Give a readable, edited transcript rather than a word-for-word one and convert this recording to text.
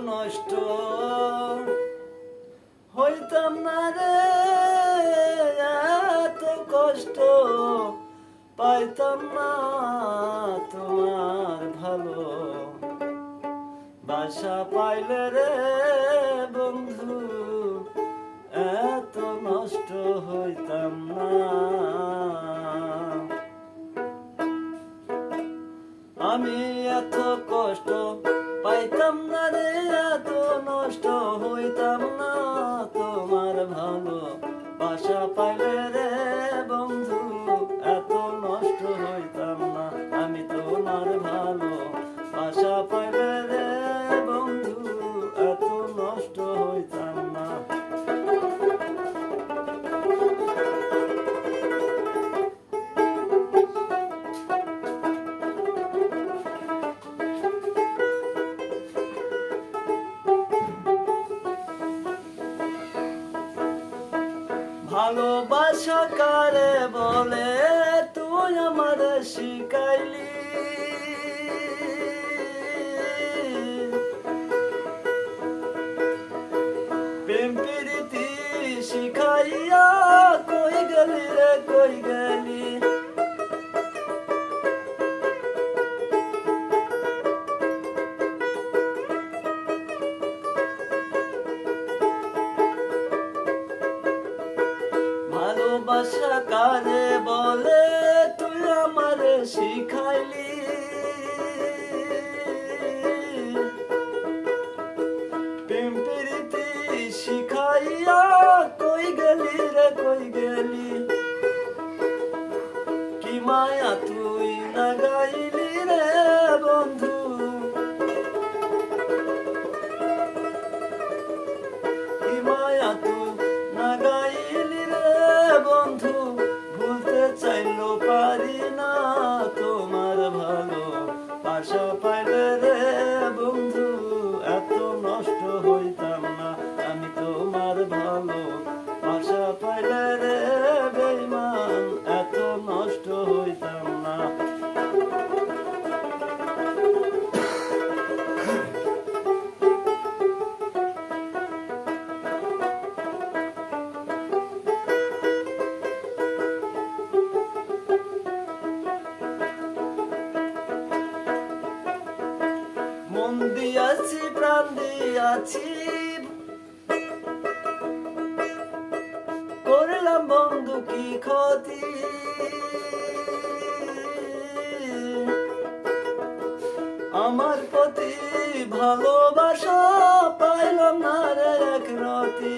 নষ্ট হইতাম না রে, এত কষ্ট পাইতাম না তোমার ভালো বাসা পাইলে রে বন্ধু, এত নষ্ট হইতাম না। আমি এত কষ্ট পাইতাম না রে, এত নষ্ট হইতাম না তোমার ভালো বাসা পাইলে রে বন্ধু, এত নষ্ট হইতাম না। আমি তোমার ভালো বাসা পাইলে রে বন্ধু, এত নষ্ট হইতাম না। ভালোবাসা কারে বলে তুই আমার শিখাইলি, প্রেম প্রীতি শিখাইয়া কই গেলি রে কই গেলি। ভালোবাসা কারে বলে তুই আমারে শিখাইলি, প্রেম প্রীতি শিখাইয়া কই গেলি রে কই গেলি। কি মায়া তুই না গাইলি রে বন্ধু, কি মায়া তুই না গাইলি রে বন্ধু। ভুলতে চাইলো পারি না তোমার ভালো বাসা পাইলে রে বন্ধু, এত নষ্ট হইতাম না। আমি তোমার ভালো বাসা পাইলে রে বেঈমান, এত নষ্ট হইতাম না। মন দিয়াছি প্রাণ দিয়াছি, করলাম বন্ধু কি ক্ষতি। আমার প্রতি ভালোবাসা পাইলাম না রে এক রতি।